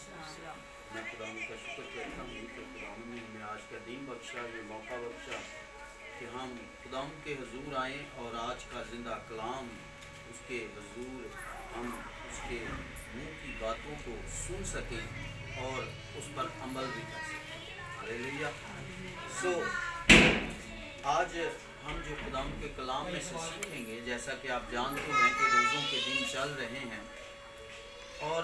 मैं खुदा का शुक्र करता हूँ कि खुदा ने हमें आज का दिन बख्शा, ये मौका बख्शा कि हम खुदा के हुजूर आएँ और आज का ज़िंदा कलाम उसके हुजूर हम उसके मुँह की बातों को सुन सकें और उस पर अमल भी कर सकें। हालेलुया। सो आज हम जो खुदा के कलाम में से सीखेंगे, जैसा कि आप जानते हैं कि रोज़ों के दिन चल रहे हैं और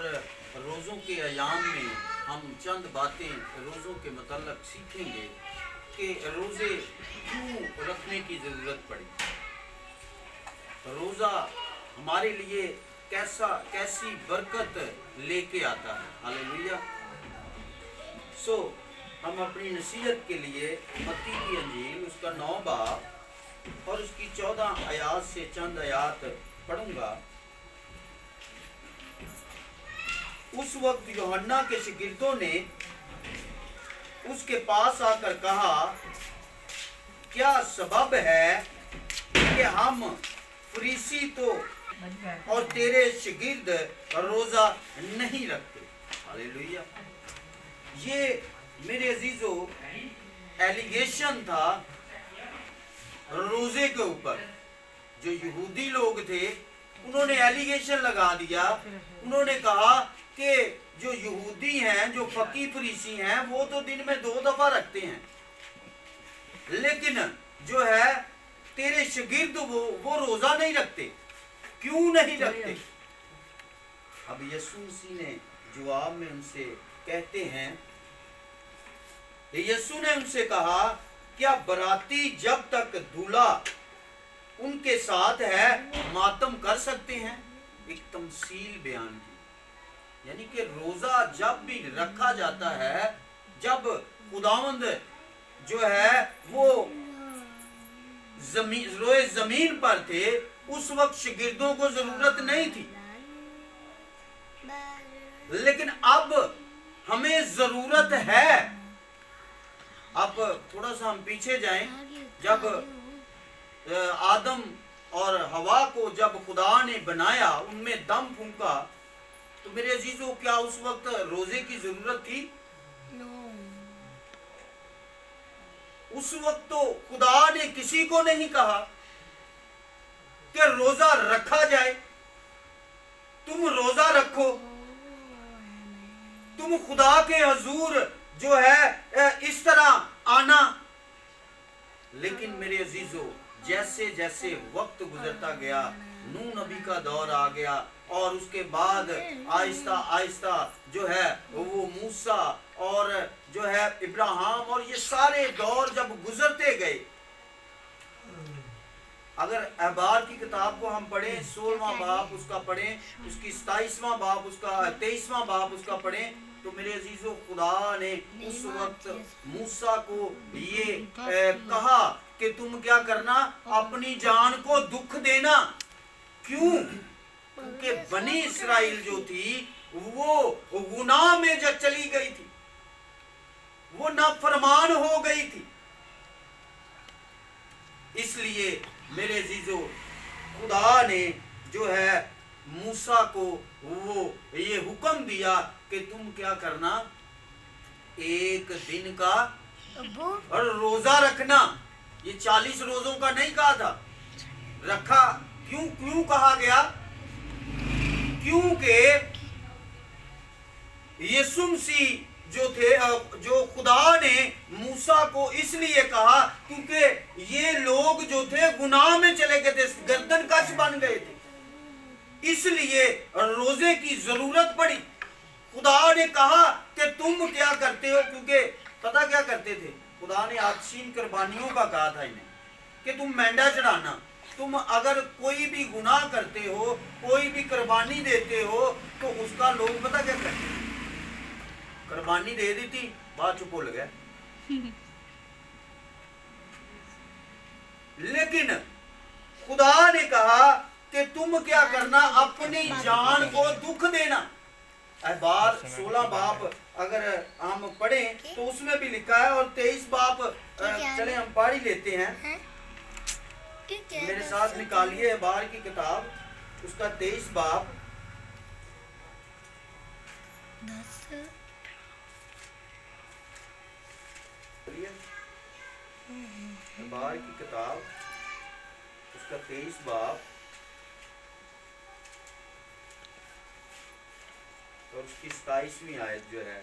रोज़ों के अयाम में हम चंद बातें रोज़ों के मतलब सीखेंगे कि रोज़े क्यों रखने की ज़रूरत पड़ी, रोज़ा हमारे लिए कैसी बरकत लेके आता है। हालेलुया। सो हम अपनी नसीहत के लिए मत्ती की अंजील उसका 9 बाब और उसकी 14 आयात से चंद आयात पढ़ूंगा। उस वक्त यूहन्ना के शागिर्दों ने उसके पास आकर कहा, क्या सबब है कि हम फरीसी तो और तेरे शागिर्द रोजा नहीं रखते। हालेलुया। ये मेरे अजीजों एलिगेशन था रोजे के ऊपर। जो यहूदी लोग थे उन्होंने एलिगेशन लगा दिया। उन्होंने कहा कि जो यहूदी हैं, जो फकी फरीसी हैं, वो तो दिन में 2 दफा रखते हैं, लेकिन जो है तेरे शागिर्द वो रोजा नहीं रखते। क्यों नहीं रखते? अब यीशु मसीह ने जवाब में उनसे कहते हैं, यीशु ने उनसे कहा, क्या बराती जब तक दूल्हा उनके साथ है मातम कर सकते हैं? एक तमसील बयान की, यानी कि रोजा जब भी रखा जाता है, जब खुदावंद जो है वो जमीन पर थे, उस वक्त शागिर्दों को जरूरत नहीं थी, लेकिन अब हमें जरूरत है। अब थोड़ा सा हम पीछे जाएं। जब आदम और हवा को जब खुदा ने बनाया, उनमें दम फूंका, तो मेरे अजीजों क्या उस वक्त रोजे की जरूरत थी? उस वक्त तो खुदा ने किसी को नहीं कहा कि रोजा रखा जाए। तुम रोजा रखो, तुम खुदा के हुजूर जो है इस तरह आना। लेकिन मेरे अजीजों, जैसे जैसे वक्त गुजरता गया, नूह नबी का दौर आ गया और उसके बाद आहिस्ता आहिस्ता जो है वो मूसा और जो है इब्राहिम और ये सारे दौर जब गुजरते गए, अगर अहबार की किताब को हम पढ़ें, 16वां बाब उसका पढ़ें, उसकी 27वां बाब उसका 23वां बाब उसका पढ़ें, तो मेरे अजीजों खुदा ने उस वक्त मूसा को ये कहा कि तुम क्या करना, अपनी जान को दुख देना। क्यों? क्योंकि बनी इस्राइल जो थी वो गुनाह में जब चली गई थी, वो नाफरमान हो गई थी। इसलिए मेरे अजीजों खुदा ने जो है मूसा को वो ये हुक्म दिया कि तुम क्या करना, एक दिन का और रोजा रखना। ये 40 रोजों का नहीं कहा था, रखा। क्यों कहा गया? क्योंकि यीशु मसीह जो थे, जो खुदा ने मूसा को इसलिए कहा क्योंकि ये लोग जो थे गुनाह में चले गए थे, गर्दन कश बन गए थे, इसलिए रोजे की जरूरत पड़ी। खुदा ने कहा कि तुम क्या करते हो, क्योंकि पता क्या करते थे, खुदा ने आतशीन कुर्बानियों का कहा था इन्हें कि तुम मेंढा चढ़ाना। तुम अगर कोई भी गुनाह करते हो, कोई भी कुर्बानी देते हो, तो उसका लोग पता क्या करते, कुर्बानी दे दी थी, बाद चुप भूल गया। लेकिन खुदा ने कहा कि तुम क्या करना, अपनी जान को दुख देना। अहबार 16 बाब अगर हम पढ़ें तो उसमें भी लिखा है, और 23 बाब चले हम पढ़ ही लेते हैं। मेरे साथ निकालिए अहबार की किताब उसका 23 बाब बार की किताब उसका 23 बाब और उसकी 27वीं आयत जो है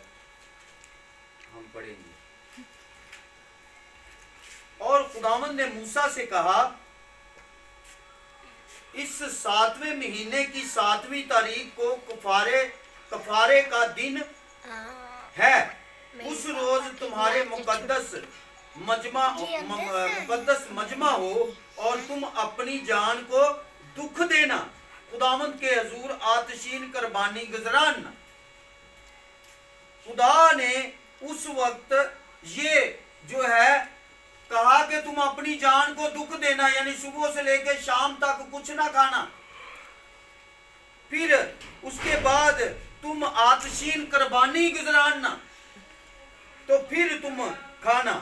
हम पढ़ेंगे। और खुदावंद ने मूसा से कहा, इस 7वें महीने की 7वीं तारीख को कफारे का दिन है। उस रोज तुम्हारे मुकद्दस मजमा हो और तुम अपनी जान को दुख देना, खुदावंद के हजूर आतशीन कुर्बानी गुजराना। खुदा ने उस वक्त ये जो है कहा कि तुम अपनी जान को दुख देना, यानी सुबह से लेकर शाम तक कुछ ना खाना, फिर उसके बाद तुम आतशीन कुर्बानी गुजराना तो फिर तुम खाना।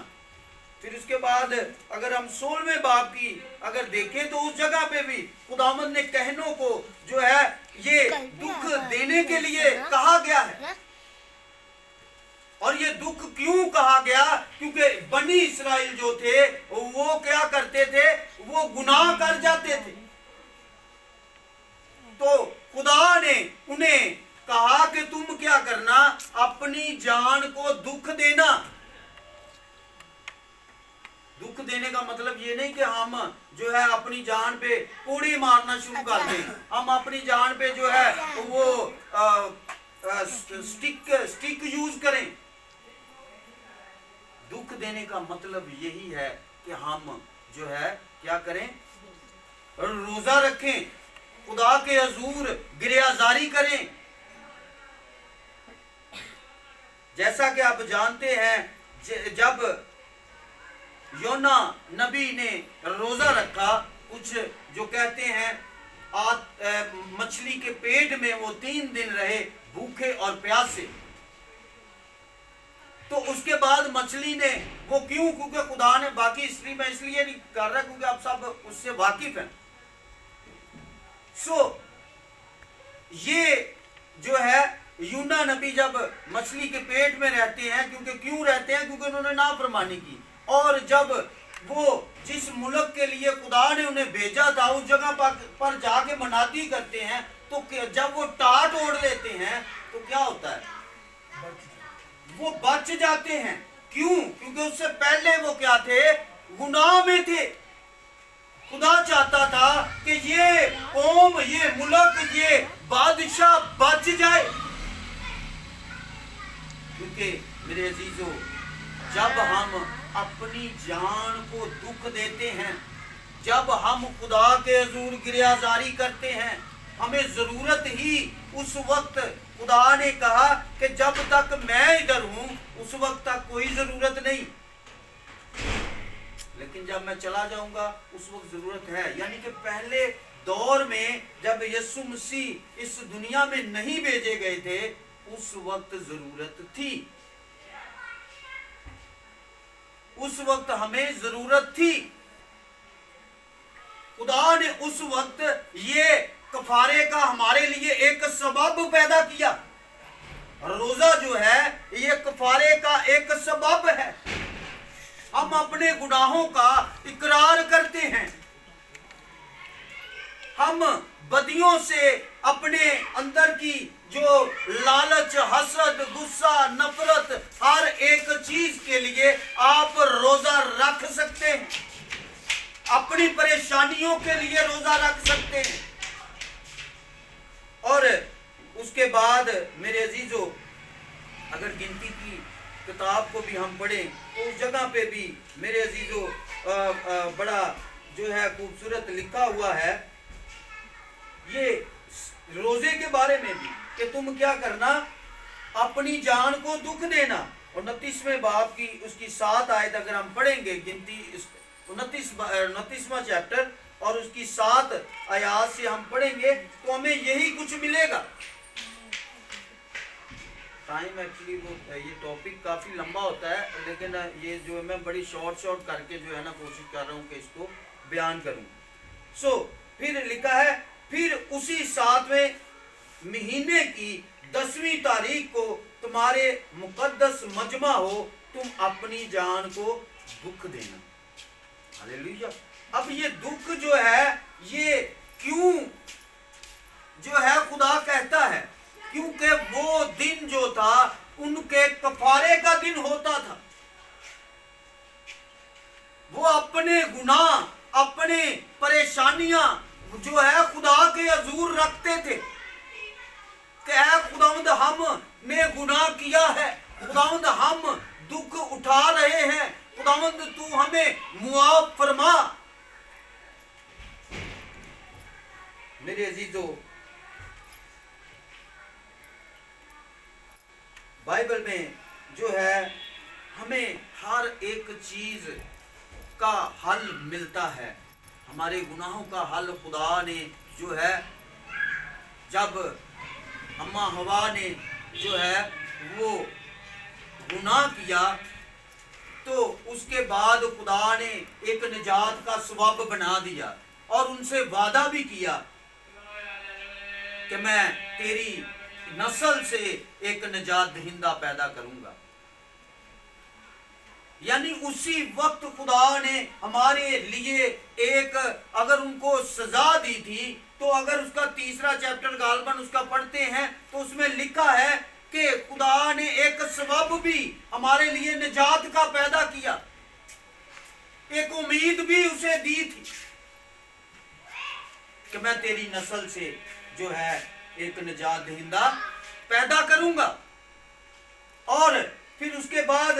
फिर उसके बाद अगर हम 16वें बाब की अगर देखें तो उस जगह पे भी खुदावंद ने कहनों को जो है ये दुख देने के लिए कहा गया है। और ये दुख क्यों कहा गया? क्योंकि बनी इस्राएल जो थे वो क्या करते थे, वो गुनाह कर जाते थे। तो खुदा ने उन्हें कहा कि तुम क्या करना, अपनी जान को दुख देना। दुख देने का मतलब ये नहीं कि हम जो है अपनी जान पे कोड़ी मारना शुरू कर दें, हम अपनी जान पे जो है वो स्टिक यूज करें। दुख देने का मतलब यही है कि हम जो है क्या करें, रोजा रखें, खुदा के हजूर गिरियाजारी करें। जैसा कि आप जानते हैं जब योना नबी ने रोजा रखा, कुछ जो कहते हैं मछली के पेट में वो 3 दिन रहे भूखे और प्यासे। तो उसके बाद मछली ने वो क्यों, क्योंकि खुदा ने, बाकी हिस्ट्री में इसलिए नहीं कर रहा क्योंकि आप सब उससे वाकिफ हैं। ये जो है यूना नबी जब मछली के पेट में रहते हैं, क्यों रहते हैं, क्योंकि उन्होंने नाफरमानी की। और जब वो जिस मुल्क के लिए खुदा ने उन्हें भेजा था उस जगह पर जाके मनाती करते हैं, तो जब वो टाट ओढ़ लेते हैं तो क्या होता है, वो बच जाते हैं। क्यों? क्योंकि उससे पहले वो क्या थे, गुनाह में थे। खुदा चाहता था कि ये कौम, ये मुल्क, ये बादशाह बच जाए। क्योंकि मेरे अजीजों, जब हम अपनी जान को दुख देते हैं, जब हम खुदा के हजूर गिरियाजारी करते हैं, हमें जरूरत ही उस वक्त, खुदा ने कहा कि जब तक मैं इधर हूं उस वक्त तक कोई जरूरत नहीं, लेकिन जब मैं चला जाऊंगा उस वक्त जरूरत है। यानी कि पहले दौर में जब यीशु मसीह इस दुनिया में नहीं भेजे गए थे उस वक्त जरूरत थी, उस वक्त हमें जरूरत थी। खुदा ने उस वक्त ये कफारे का हमारे लिए एक सबब पैदा किया। रोजा जो है ये कफारे का एक सबब है। हम अपने गुनाहों का इकरार करते हैं, हम बदियों से अपने अंदर की जो लालच, हसद, गुस्सा, नफरत, हर एक चीज के लिए आप रोजा रख सकते हैं, अपनी परेशानियों के लिए रोजा रख सकते हैं। और उसके बाद मेरे अजीजों, अगर गिनती की किताब को भी हम पढ़ें तो उस जगह पे भी मेरे अजीजों बड़ा जो है खूबसूरत लिखा हुआ है ये रोजे के बारे में भी कि तुम क्या करना, अपनी जान को दुख देना। और 29वें बाब की उसकी 7 आयत अगर हम पढ़ेंगे, गिनती 29वां चैप्टर और उसकी 7 आयत से हम पढ़ेंगे तो हमें यही कुछ मिलेगा। टाइम एक्चुअली वो ये टॉपिक काफ़ी लंबा होता है, लेकिन ये जो है मैं बड़ी शॉर्ट करके जो है ना कोशिश कर रहा हूँ कि इसको बयान करूँ। फिर लिखा है, फिर उसी 7वें महीने की 10वीं 20वीं तारीख को तुम्हारे मुकद्दस मजमा हो, तुम अपनी जान को दुख देना। हालेलुया। अब ये दुख जो है ये क्यों जो है खुदा कहता है, क्योंकि वो दिन जो था उनके कफारे का दिन होता था। वो अपने गुनाह अपने परेशानियां जो है खुदा के हजूर रखते थे कि ऐ खुदावंद हमने गुनाह किया है, खुदावंद हम दुख उठा रहे हैं, खुदावंद तू हमें मुआफ फरमा। मेरे अजीजों, बाइबल में जो है हमें हर एक चीज का हल मिलता है। हमारे गुनाहों का हल खुदा ने जो है, जब अम्मा हवा ने जो है वो गुनाह किया तो उसके बाद खुदा ने एक निजात का सबब बना दिया और उनसे वादा भी किया कि मैं तेरी नस्ल से एक निजात दहिंदा पैदा करूंगा। यानी उसी वक्त खुदा ने हमारे लिए एक, अगर उनको सजा दी थी तो अगर उसका 3रा चैप्टर गालबन उसका पढ़ते हैं तो उसमें लिखा है कि खुदा ने एक सबब भी हमारे लिए निजात का पैदा किया, एक उम्मीद भी उसे दी थी कि मैं तेरी नस्ल से जो है एक निजात दहिंदा पैदा करूंगा। और फिर उसके बाद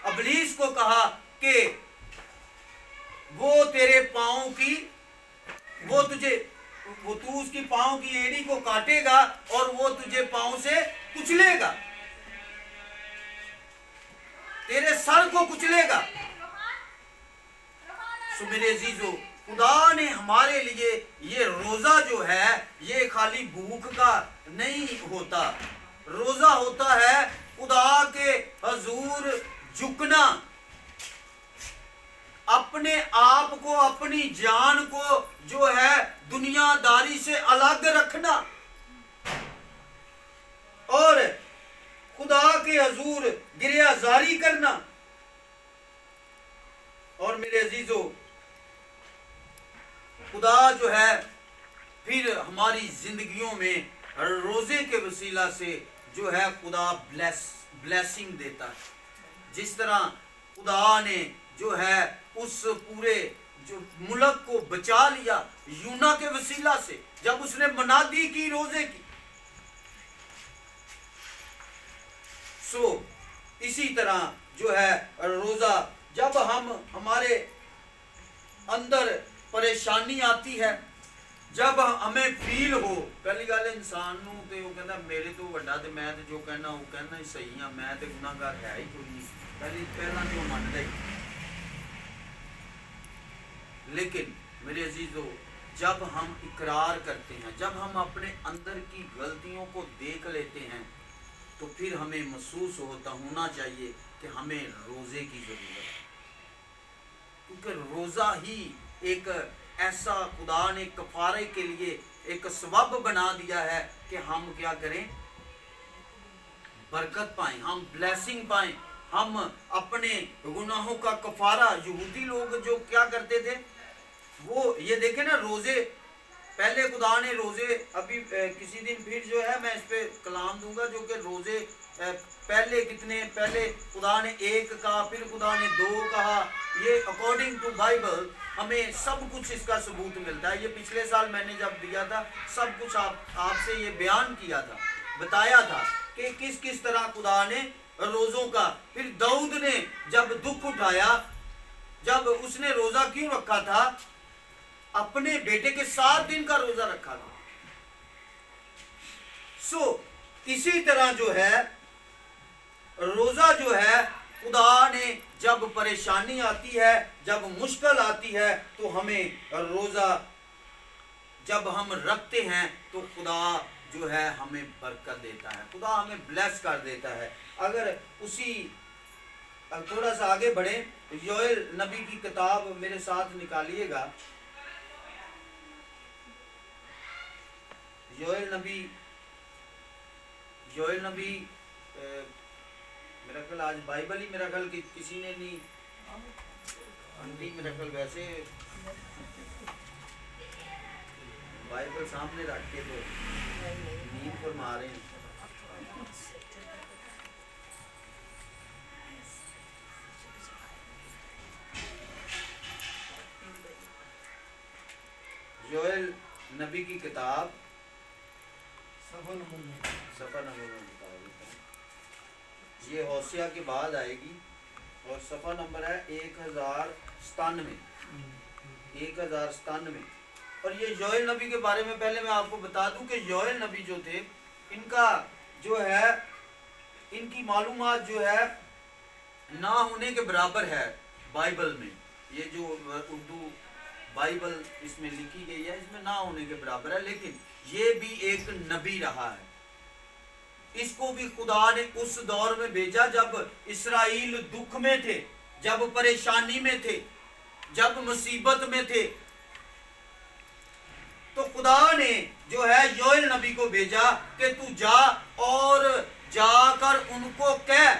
इब्लीस को कहा कि वो तेरे पांव की वो तू उसकी पांव की एड़ी को काटेगा और वो तुझे पांव से कुचलेगा, तेरे सर को कुचलेगा। सो मेरे अजीजों, खुदा ने हमारे लिए ये रोजा जो है ये खाली भूख का नहीं होता, रोजा होता है खुदा के हजूर झुकना, अपने आप को अपनी जान को जो है दुनियादारी से अलग रखना और खुदा के हजूर गिरियाजारी करना। और मेरे अजीजों, खुदा जो है फिर हमारी जिंदगियों में रोजे के वसीला से जो है खुदा ब्लेसिंग देता है। जिस तरह खुदा ने जो है उस पूरे जो मुल्क को बचा लिया यूना के वसीला से, जब उसने मनादी की रोजे की, सो इसी तरह जो है रोजा, जब हम हमारे अंदर परेशानी आती है, जब हमें फील हो, पहली गल इंसान नूं ते वो कहता मेरे तो वड्डा ते मैं ते जो कहना वो कहना ही सही हाँ, मैं ते गुनाहगार है ही कोई नहीं, पहला तो मानता ही। लेकिन मेरे अजीजों, जब हम इकरार करते हैं, जब हम अपने अंदर की गलतियों को देख लेते हैं, तो फिर हमें महसूस होना चाहिए कि हमें रोजे की जरूरत है, क्योंकि रोजा ही एक ऐसा खुदा ने कफारे के लिए एक सबब बना दिया है कि हम क्या करें, बरकत पाएं, हम ब्लेसिंग पाएं, हम अपने गुनाहों का कफारा। यहूदी लोग जो क्या करते थे, वो ये देखे ना, रोजे पहले खुदा ने रोजे, अभी किसी दिन फिर जो है मैं इस पे कलाम दूंगा, जो कि रोजे पहले कितने, पहले खुदा ने 1 कहा, फिर खुदा ने 2 कहा। ये अकॉर्डिंग टू बाइबल हमें सब कुछ इसका सबूत मिलता है। ये पिछले साल मैंने जब दिया था सब कुछ आपसे ये बयान किया था, बताया था कि किस किस तरह खुदा ने रोजों का। फिर दाऊद ने जब दुख उठाया, जब उसने रोजा क्यों रखा था, अपने बेटे के 7 दिन का रोजा रखा था। सो इसी तरह जो है रोजा जो है, खुदा ने जब परेशानी आती है, जब मुश्किल आती है, तो हमें रोजा जब हम रखते हैं तो खुदा जो है हमें बरकत देता है, खुदा हमें ब्लेस कर देता है। अगर उसी थोड़ा सा आगे बढ़े, योएल नबी की किताब मेरे साथ निकालिएगा, योएल नबी जोएल नबी मेरा ख्याल आज बाइबल ही मेरा ख्याल किसी ने नहीं आंटी, मेरा ख्याल वैसे बाइबल सामने रख के तो नींद फरमा रहे हैं। जोएल नबी की किताब सफा नंबर में ये होशिया के बाद आएगी और सफा नंबर है 1097। और ये जोएल नबी के बारे में पहले मैं आपको बता दूं कि जोएल नबी जो थे, इनका जो है इनकी मालूमात जो है ना होने के बराबर है बाइबल में। ये जो उर्दू बाइबल इसमें लिखी गई है इसमें ना होने के बराबर है, लेकिन ये भी एक नबी रहा है। इसको भी खुदा ने उस दौर में भेजा जब इस्राएल दुख में थे, जब परेशानी में थे, जब मुसीबत में थे, तो खुदा ने जो है योएल नबी को भेजा कि तू जा और जाकर उनको कह।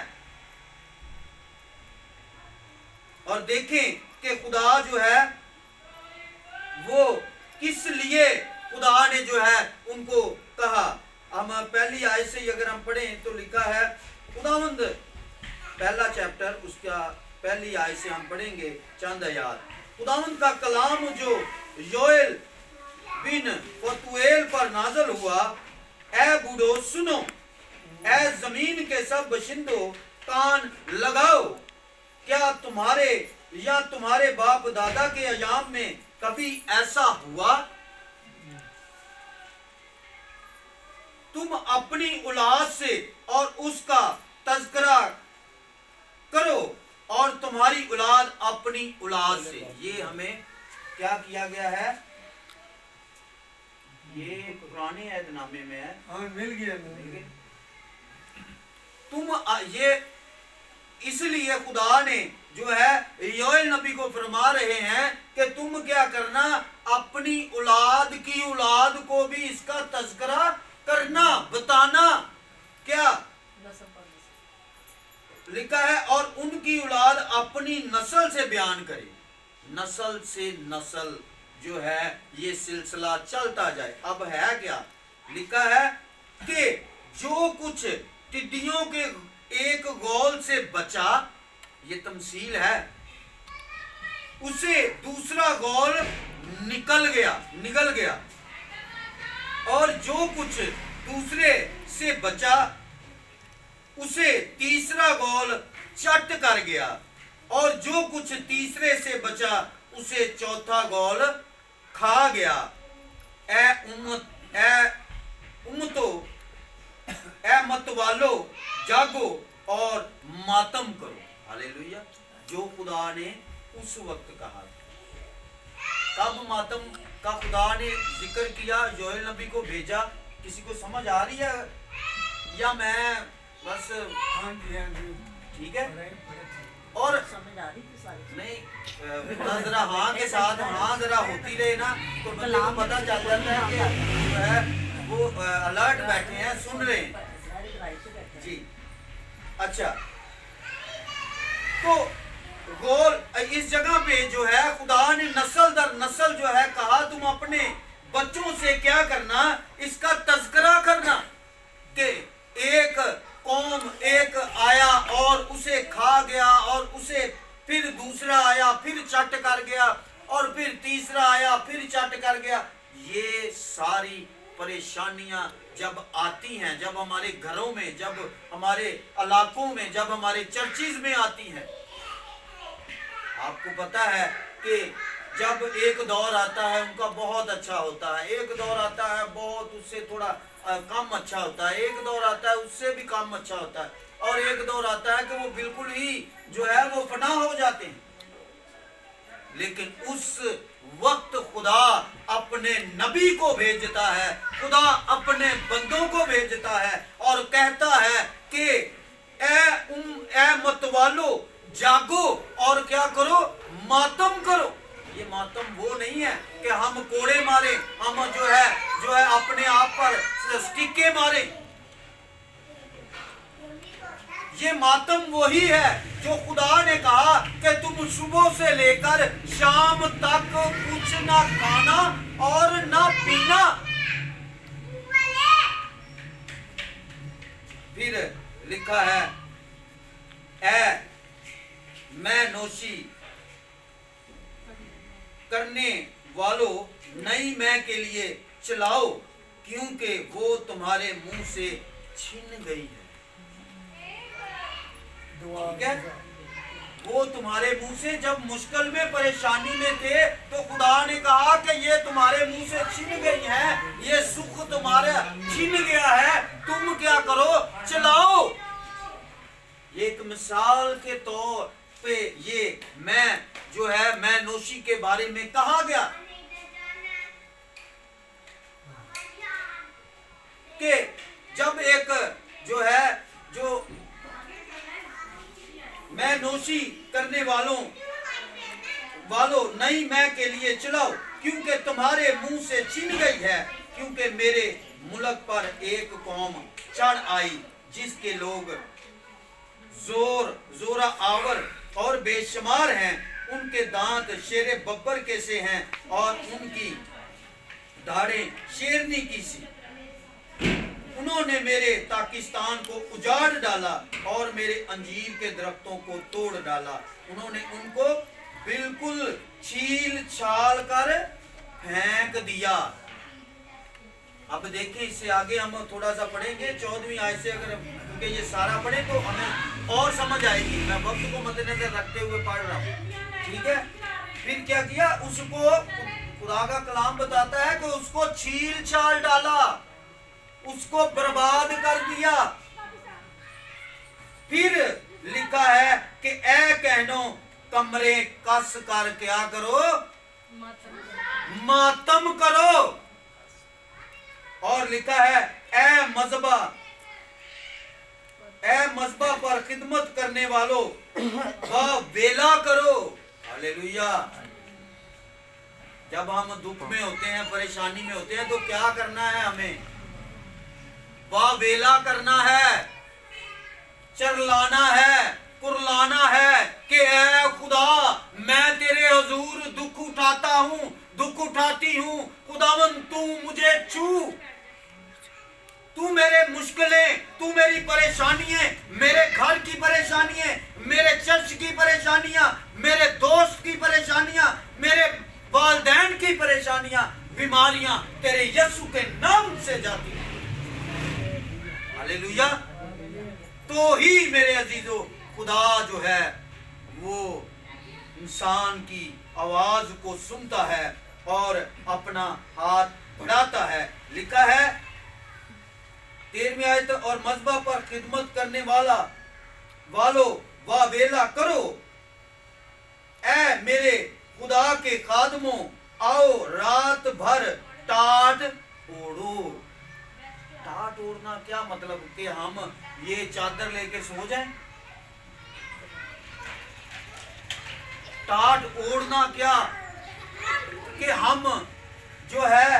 और देखें कि खुदा जो है वो किस लिए खुदा ने जो है उनको कहा। हम पहली आयत से अगर हम पढ़ें तो लिखा है, खुदावंद पहला चैप्टर उसका पहली आयत से हम पढ़ेंगे चंद आयत। खुदावंद का कलाम जो योएल बिन फतूएल पर नाज़िल हुआ, ए बूढ़ो सुनो, ए जमीन के सब बशिंदो कान लगाओ। क्या तुम्हारे या तुम्हारे बाप दादा के अयाम में कभी ऐसा हुआ? तुम अपनी औलाद से और उसका तज़किरा करो और तुम्हारी औलाद अपनी औलाद से। ये हमें क्या किया गया है? ये पुराने ऐतनामे में है। हाँ, मिल गया। तुम ये इसलिए खुदा ने जो है योएल नबी को फरमा रहे हैं कि तुम क्या करना, अपनी औलाद की औलाद को भी इसका तज़किरा करना, बताना। क्या लिखा है? और उनकी औलाद अपनी नस्ल से बयान करे। नस्ल से नस्ल जो है ये सिलसिला चलता जाए। अब है क्या लिखा है कि जो कुछ टिड्डियों के एक गोल से बचा, ये तमसील है, उसे दूसरा गोल निकल गया और जो कुछ दूसरे से बचा उसे तीसरा गोल चट कर गया और जो कुछ तीसरे से बचा उसे चौथा गोल खा गया। ए मतवालो जागो और मातम करो। हालेलुया। जो खुदा ने उस वक्त कहा। कब मातम का खुदा ने जिक्र किया, योएल नबी को भेजा? किसी को समझ आ रही है या मैं बस? ठीक है। और नहीं जरा हाँ के साथ हाँ जरा होती रहे ना तो बंदे को पता चल जाता है कि जो है वो अलर्ट बैठे हैं, सुन रहे हैं जी। अच्छा, तो गोल इस जगह पे जो है खुदा ने नस्ल दर नस्ल जो है कहा, तुम अपने बच्चों से क्या करना, इसका तज़किरा करना कि एक कौम एक आया और उसे खा गया और उसे फिर दूसरा आया फिर चट कर गया और फिर तीसरा आया फिर चट कर गया। ये सारी परेशानियां जब आती हैं, जब हमारे घरों में, जब हमारे इलाकों में, जब हमारे चर्चिज में आती हैं, आपको पता है कि जब एक दौर आता है उनका बहुत अच्छा होता है, एक दौर आता है बहुत उससे थोड़ा कम अच्छा होता है, एक दौर आता है उससे भी कम अच्छा होता है, और एक दौर आता है कि वो बिल्कुल ही जो है वो फना हो जाते हैं। लेकिन उस वक्त खुदा अपने नबी को भेजता है, खुदा अपने बंदों को भेजता है और कहता है कि ए मतवालो जागो और क्या करो, मातम करो। ये मातम वो नहीं है कि हम कोड़े मारे, हम जो है अपने आप पर स्टिके मारे। ये मातम वही है जो खुदा ने कहा कि तुम सुबह से लेकर शाम तक कुछ ना खाना और ना पीना। फिर लिखा है, ऐ मैं नोशी करने वालों नई मैं के लिए चलाओ, क्योंकि वो तुम्हारे मुंह से छीन गई है। ठीक है, वो तुम्हारे मुंह से, जब मुश्किल में परेशानी में थे तो खुदा ने कहा कि ये तुम्हारे मुंह से छीन गई है, ये सुख तुम्हारे छीन गया है, तुम क्या करो, चलाओ। एक मिसाल के तौर पे ये मैं जो है मैं नोशी के बारे में कहा गया कि जब एक जो है जो मैं नोशी करने वालों नई मैं के लिए चलाओ, क्योंकि तुम्हारे मुंह से छीन गई है, क्योंकि मेरे मुल्क पर एक कौम चढ़ आई जिसके लोग जोरा आवर और बेशुमार हैं, उनके दांत शेरे बब्बर के से हैं और उनकी दाढ़ें शेरनी की सी। उन्होंने मेरे पाकिस्तान को उजाड़ डाला और मेरे अंजीर के दरख्तों को तोड़ डाला। उन्होंने उनको बिल्कुल छील छाल कर फेंक दिया। अब देखिए, इससे आगे हम थोड़ा सा पढ़ेंगे 14वीं आयत से, अगर क्योंकि ये सारा पढ़े तो हमें और समझ आएगी। मैं वक्त को मद्देनजर रखते हुए पढ़ रहा हूँ, ठीक है। फिर क्या किया, उसको खुदा का कलाम बताता है कि उसको छील छाल डाला, उसको बर्बाद कर दिया। फिर लिखा है कि ऐ कहनो कमरे कस कर क्या करो, मातम करो। और लिखा है ऐ मज़बा पर खिदमत करने वालों वेला करो। हालेलुया। जब हम दुख में होते हैं, परेशानी में होते हैं, तो क्या करना है, हमें वेला करना है, चरलाना है, कुरलाना है कि ऐ खुदा मैं तेरे हुजूर दुख उठाता हूँ, दुख उठाती हूँ। खुदावन तू मुझे छू, तू मेरे मुश्किलें, तू मेरी परेशानियां, मेरे घर की परेशानियां, मेरे चर्च की परेशानियां, मेरे दोस्त की परेशानियां, मेरे वालिदैन की परेशानियां, बीमारियां तेरे यीशु के नाम से जाती हैं। हालेलुया। तो ही मेरे अजीजों खुदा जो है वो इंसान की आवाज को सुनता है और अपना हाथ बढ़ाता है। लिखा है 13वीं आयत, और मज़बा पर खिदमत करने वालों वेला करो, ऐ मेरे खुदा के खादमों आओ रात भर टाट ओढ़ो। टाट ओढ़ना क्या मतलब, कि हम ये चादर लेके सो जाएं? टाट ओढ़ना क्या, कि हम जो है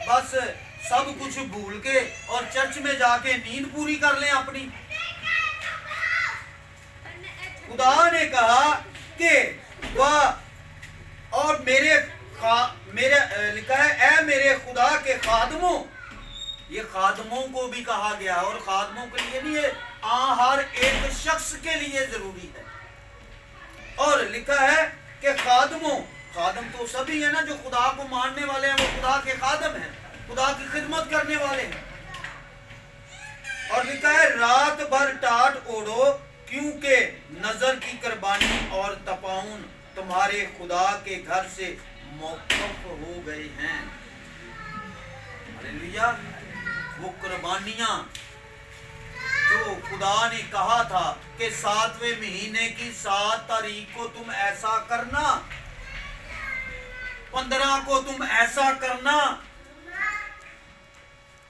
बस सब कुछ भूल के और चर्च में जाके नींद पूरी कर लें अपनी। खुदा ने कहा कि वह और मेरे लिखा है ऐ मेरे खुदा के खादमों। ये खादमों को भी कहा गया, और खादमों के लिए नहीं है, हर एक शख्स के लिए जरूरी है। और लिखा है कि खादम तो सभी है ना, जो खुदा को मानने वाले हैं, वो खुदा के खादम हैं, खुदा की खिदमत करने वाले हैं। और लिखा है रात भर टाट ओढ़ो, क्योंकि नजर की कुर्बानी और तपाउन तुम्हारे खुदा के घर से मौकूफ हो गए हैं। हालेलुया। वो कुर्बानियां जो खुदा ने कहा था कि 7वें महीने की 7 तारीख को तुम ऐसा करना, 15 को तुम ऐसा करना।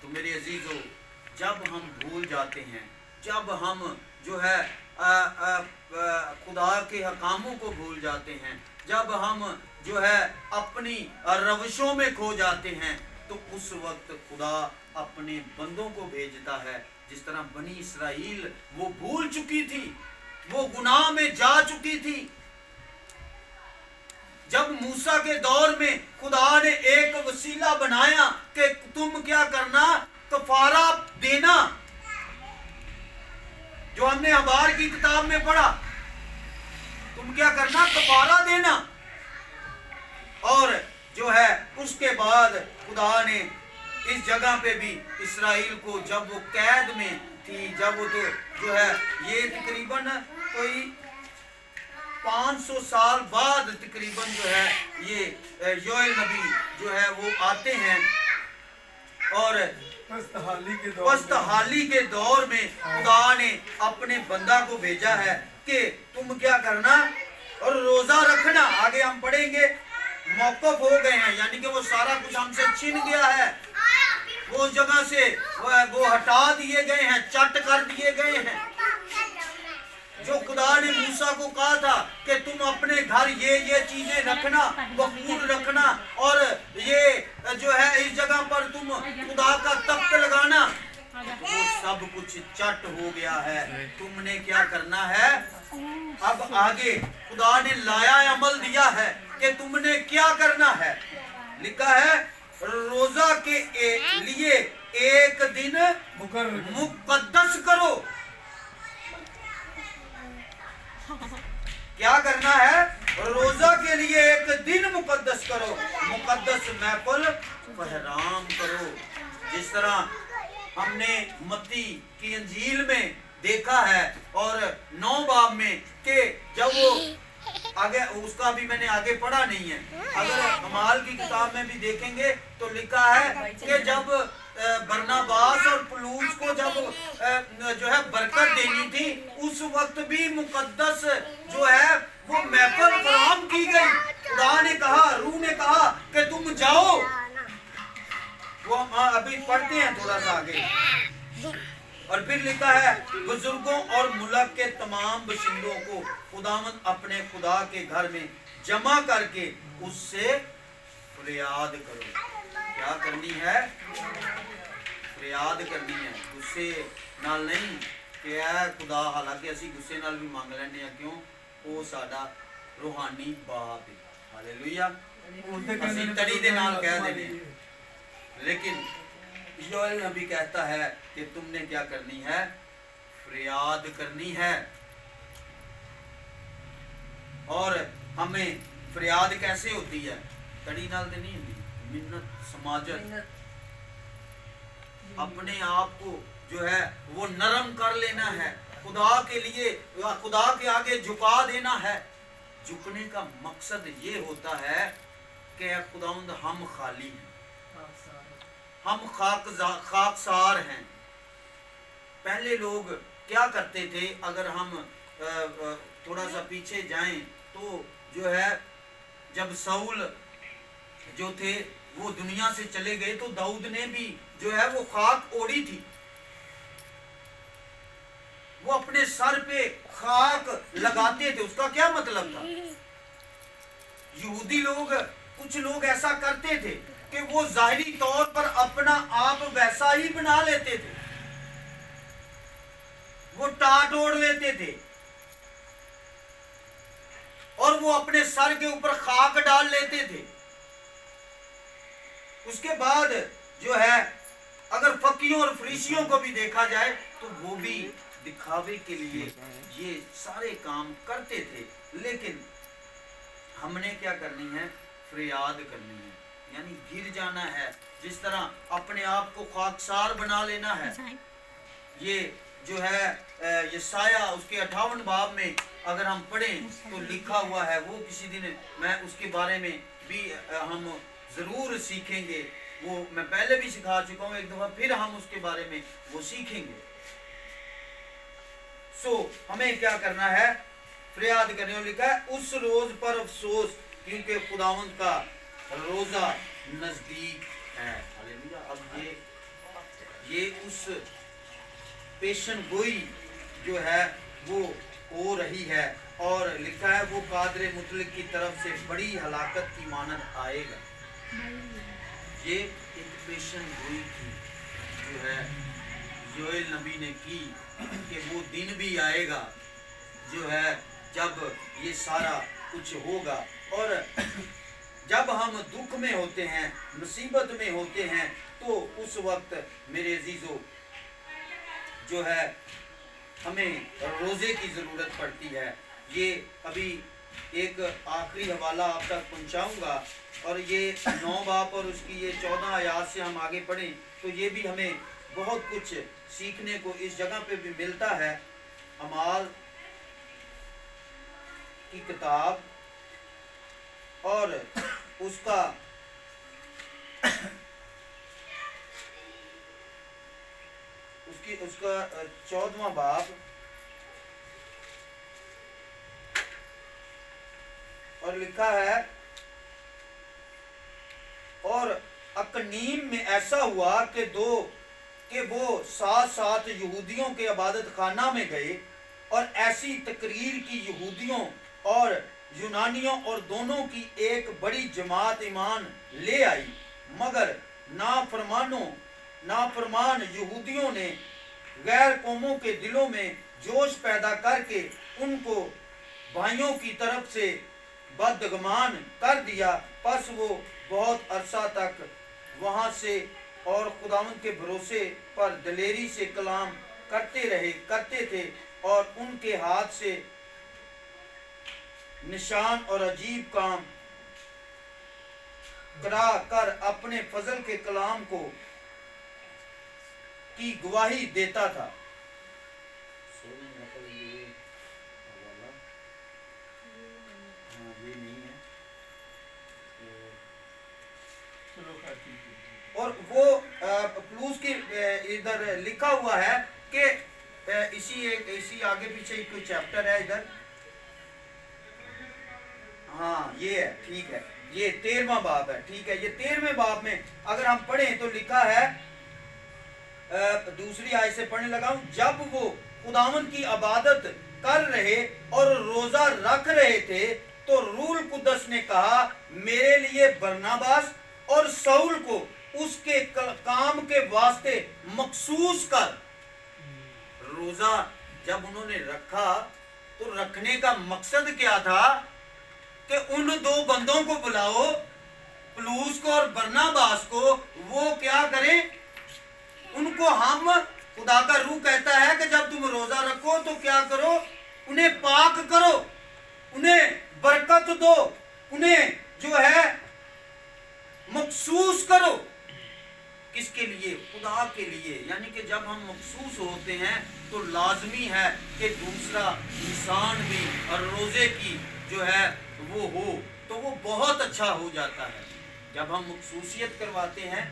तो मेरे अजीजों, जब हम भूल जाते हैं, जब हम जो है खुदा के हकामों को भूल जाते हैं, जब हम जो है अपनी रविशों में खो जाते हैं, तो उस वक्त खुदा अपने बंदों को भेजता है। जिस तरह बनी इसराइल वो भूल चुकी थी, वो गुनाह में जा चुकी थी। जब मूसा के दौर में खुदा ने एक वसीला बनाया कि तुम क्या करना, कफारा देना, जो हमने हबार की किताब में पढ़ा, तुम क्या करना, कफारा देना। और जो है उसके बाद खुदा ने इस जगह पे भी इसराइल को, जब वो कैद में थी, जब वो तो जो है ये तकरीबन कोई 500 साल बाद तकरीबन जो है ये योएल नबी जो है वो आते हैं और पस्तहाली के दौर में खुदा ने अपने बंदा को भेजा है कि तुम क्या करना और रोजा रखना। आगे हम पढ़ेंगे, मौकूफ हो गए हैं, यानी कि वो सारा कुछ हमसे छिन गया है, वो उस जगह से वो हटा दिए गए हैं, चट कर दिए गए हैं। जो खुदा ने मूसा को कहा था कि तुम अपने घर ये चीजें रखना, वकूल रखना, और ये जो है इस जगह पर तुम खुदा का तख्त लगाना, वो सब कुछ चट हो गया है। तुमने क्या करना है, अब आगे खुदा ने लाया अमल दिया है कि तुमने क्या करना है। लिखा है रोजा के लिए एक दिन मुकद्दस करो। क्या करना है, रोजा के लिए एक दिन मुकद्दस करो, मुकद्दस महफिल बहराम करो। जिस तरह हमने मत्ती की इंजील में देखा है और 9 बाब में कि जब वो आगे, उसका भी मैंने आगे पढ़ा नहीं है, अगर अमाल की किताब में भी देखेंगे तो लिखा है कि जब बरनाबास और पलूस को जब जो है बरकत देनी थी, उस वक्त भी मुकद्दस जो है वो महफिल फराहम की गई। खुदा ने कहा, रूह ने कहा कि तुम जाओ। वो हम अभी पढ़ते हैं थोड़ा सा आगे। और फिर लिखा है बुजुर्गों और मुल्क के तमाम बशिंदों को खुदावंद अपने खुदा के घर में जमा करके उससे फरियाद करो। क्या करनी है, फरियाद करनी है, गुस्से नाल नहीं कि ऐ खुदा, हालांकि असी गुस्से नाल भी मांग लेने हैं, क्यों, वो साडा रूहानी बाप है। हालेलुया, असी तड़ी दे नाल कह देने, लेकिन योएल नबी कहता है कि तुमने क्या करनी है, फरियाद करनी है। और हमें फरियाद कैसे होती है, तड़ी नाल दे नहीं होती, मिन्नत समाजत, अपने आप को जो है वो नरम कर लेना है, खुदा के लिए, खुदा के आगे झुका देना है। झुकने का मकसद ये होता है कि खुदावंद हम खाली हैं, हम खाकसार हैं। पहले लोग क्या करते थे, अगर हम थोड़ा सा पीछे जाएं तो जो है जब साउल जो थे वो दुनिया से चले गए तो दाऊद ने भी जो है वो खाक ओढ़ी थी, वो अपने सर पे खाक लगाते थे। उसका क्या मतलब था, यहूदी लोग, कुछ लोग ऐसा करते थे कि वो जाहिरी तौर पर अपना आप वैसा ही बना लेते थे, वो टाट ओढ़ लेते थे और वो अपने सर के ऊपर खाक डाल लेते थे। उसके बाद जो है अगर फकीयों और फरीसियों को भी देखा जाए तो वो भी दिखावे के लिए ये सारे काम करते थे। लेकिन हमने क्या करनी है, फरियाद करनी है, यानी गिर जाना है। जिस तरह अपने आप को खाकसार बना लेना है। ये जो है यशाया उसके 58 बाब में अगर हम पढ़ें तो लिखा हुआ है, वो किसी दिन मैं उसके बारे में भी हम ज़रूर सीखेंगे, वो मैं पहले भी सिखा चुका हूँ, एक दफ़ा फिर हम उसके बारे में वो सीखेंगे। हमें क्या करना है, फरियाद करने को लिखा है, उस रोज पर अफसोस क्योंकि खुदावंद का रोजा नजदीक है। हालेलुया। अब ये उस पेशन गोई जो है वो हो रही है, और लिखा है वो कादरे मुतलक की तरफ से बड़ी हलाकत की मानद आएगा। ये एक पेशन गोई थी जो है योएल नबी ने की कि वो दिन भी आएगा जो है जब ये सारा कुछ होगा। और जब हम दुख में होते हैं, मुसीबत में होते हैं, तो उस वक्त मेरे अजीजों जो है हमें रोज़े की ज़रूरत पड़ती है। ये अभी एक आखिरी हवाला आप तक पहुंचाऊंगा, और ये 9 बाब और उसकी ये 14 आयात से हम आगे पढ़ें तो ये भी हमें बहुत कुछ सीखने को इस जगह पे भी मिलता है। अमाल की किताब और उसका उसका 14वां बाब और लिखा है, और अकनीम में ऐसा हुआ कि वो साथ साथ यहूदियों के इबादत खाना में गए और ऐसी तकरीर की यहूदियों और यूनानियों और दोनों की एक बड़ी जमात ईमान ले आई, मगर नाफरमान यहूदियों ने गैर कौमों के दिलों में जोश पैदा करके उनको भाइयों की तरफ से बदगुमान कर दिया। बस वो बहुत अरसा तक वहाँ से और खुदावंद के भरोसे पर दलेरी से कलाम करते थे, और उनके हाथ से निशान और अजीब काम करा कर अपने फजल के कलाम को की गवाही देता था। और वो प्लूस की इधर लिखा हुआ है कि इसी आगे पीछे कोई चैप्टर है इधर, हाँ ये है, ठीक है, ये 13वां बाब है, ठीक है। ये 13वें बाब में अगर हम पढ़ें तो लिखा है, दूसरी आयत से पढ़ने लगा हूं, जब वो खुदावंद की इबादत कर रहे और रोजा रख रहे थे तो रूह कुद्दस ने कहा, मेरे लिए बरनबास और शाऊल को उसके काम के वास्ते मखसूस कर। रोजा जब उन्होंने रखा तो रखने का मकसद क्या था कि उन 2 बंदों को बुलाओ, पलूस को और बरनबास को, वो क्या करें, उनको हम, खुदा का रूह कहता है कि जब तुम रोजा रखो तो क्या करो, उन्हें पाक करो, उन्हें बरकत दो, उन्हें जो है मखसूस करो। किसके लिए? खुदा के लिए। यानी कि जब हम मखसूस होते हैं तो लाजमी है कि दूसरा इंसान भी और रोजे की जो है वो हो, तो वो बहुत अच्छा हो जाता है। जब हम मखसूसियत करवाते हैं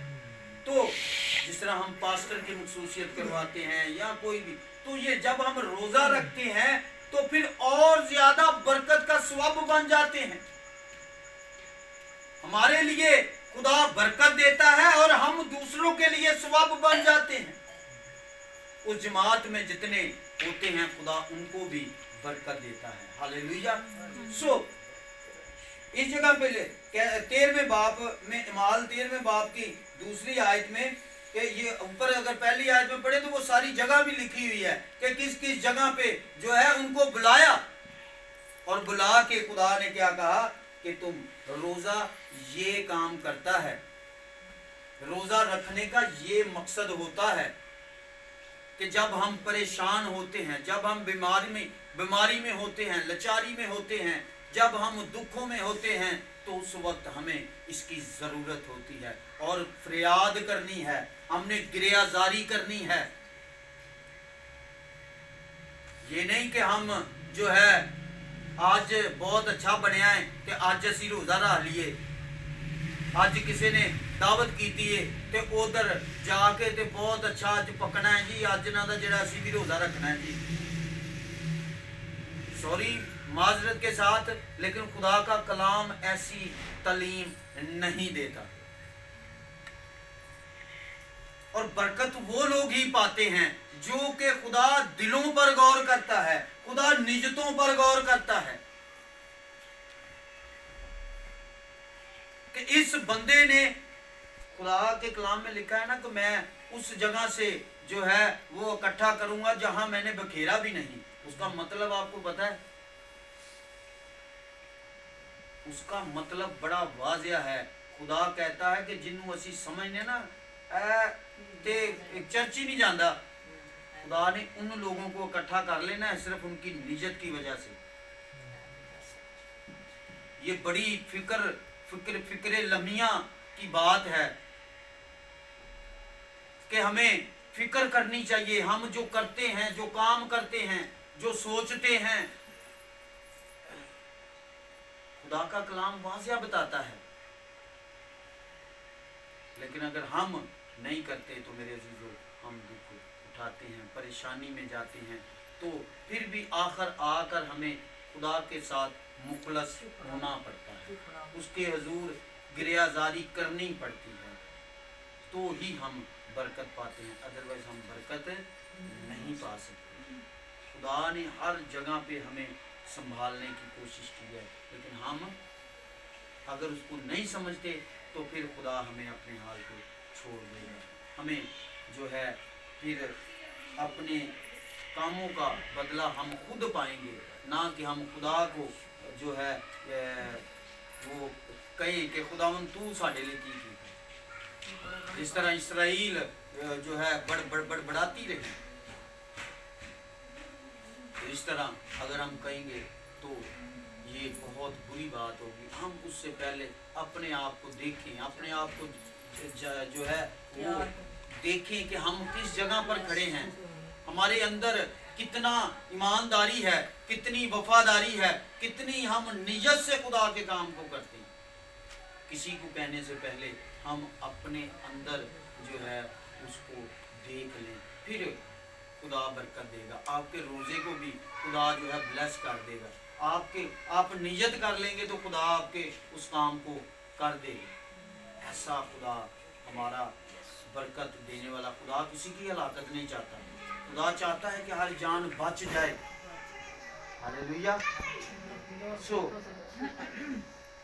तो जिस तरह हम पास्टर की मखसूसियत करवाते हैं या कोई भी, तो ये जब हम रोजा रखते हैं तो फिर और ज्यादा बरकत का सवाब बन जाते हैं। हमारे लिए खुदा बरकत देता है और हम दूसरों के लिए सवाब बन जाते हैं। उस जमात में जितने होते हैं खुदा उनको भी बरकत देता है। हालेलुया। सो इस जगह पे 13वें बाब में, इमाल 13वें बाब की दूसरी आयत में, कि ये ऊपर अगर पहली आयत में पढ़े तो वो सारी जगह भी लिखी हुई है कि किस किस जगह पे जो है उनको बुलाया, और बुला के खुदा ने क्या कहा कि तुम रोजा ये काम करता है, रोजा रखने का ये मकसद होता है कि जब हम परेशान होते हैं, जब हम बीमारी में होते हैं, लाचारी में होते हैं, जब हम दुखों में होते हैं, तो उस वक्त हमें इसकी ज़रूरत होती है और फरियाद करनी है, हमने गिरियाजारी करनी है। ये नहीं कि हम जो है आज बहुत अच्छा बने हैं कि आज असी रोज़ा रख लिए, आज किसी ने दावत की ते उधर जाके ते बहुत अच्छा अज पकना है जी, अज ना दा जिहड़ा असी भी रोज़ा रखना है जी। सॉरी माजरत के साथ, लेकिन खुदा का कलाम ऐसी तालीम नहीं देता। और बरकत वो लोग ही पाते हैं जो कि खुदा दिलों पर गौर करता है, खुदा निजतों पर गौर करता है कि इस बंदे ने, खुदा के कलाम में लिखा है ना कि मैं उस जगह से जो है वो इकट्ठा करूंगा जहां मैंने बखेरा भी नहीं। उसका मतलब आपको पता है? उसका मतलब बड़ा वाज़िया है। खुदा कहता है कि जिन्हों असी समझने ना ते चर्च ही नहीं जाता, खुदा ने उन लोगों को इकट्ठा कर लेना है सिर्फ उनकी नियत की वजह से। ये बड़ी फिक्र लम्हिया की बात है कि हमें फिक्र करनी चाहिए। हम जो करते हैं, जो काम करते हैं, जो सोचते हैं, खुदा का कलाम वाज़िया बताता है। लेकिन अगर हम नहीं करते तो मेरे अजीजों, हम दुख उठाते हैं, परेशानी में जाते हैं, तो फिर भी आकर हमें खुदा के साथ मुखलस होना पड़ता है, उसके हुजूर गिरियाजारी करनी पड़ती है, तो ही हम बरकत पाते हैं। अदरवाइज हम बरकत नहीं पा सकते। खुदा ने हर जगह पे हमें संभालने की कोशिश की है, लेकिन हम अगर उसको नहीं समझते तो फिर खुदा हमें अपने हाल को छोड़ देगा। हमें जो है फिर अपने कामों का बदला हम खुद पाएंगे, ना कि हम खुदा को जो है वो कहें कि खुदावन तू साढ़े लिए की। इस तरह इसराइल जो है बढ़ाती रही, तो इस तरह अगर हम कहेंगे तो ये बहुत बुरी बात होगी। हम उससे पहले अपने आप को देखें, अपने आप को जो है वो देखें कि हम किस जगह पर खड़े हैं, हमारे अंदर कितना ईमानदारी है, कितनी वफादारी है, कितनी हम नियत से खुदा के काम को करते हैं। किसी को कहने से पहले हम अपने अंदर जो है उसको देख लें, फिर खुदा बरकत देगा। आपके रोज़े को भी खुदा जो है ब्लेस कर देगा। आप नियत कर लेंगे तो खुदा आपके उस काम को कर देगा। ऐसा खुदा हमारा बरकत देने वाला खुदा किसी की हलाकत नहीं चाहता। खुदा चाहता है कि हर जान बच जाए। हालेलुया। सो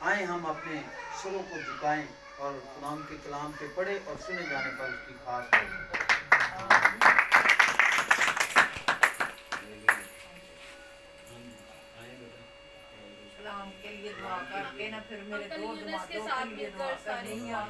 आए हम अपने सरों को झुकाएं और खुदा के कलाम पे पढ़े और सुने जाने पर उसकी खास कलाम के लिए दुआ करके ना फिर मेरे दो दिमागों के लिए दुआ करनी है।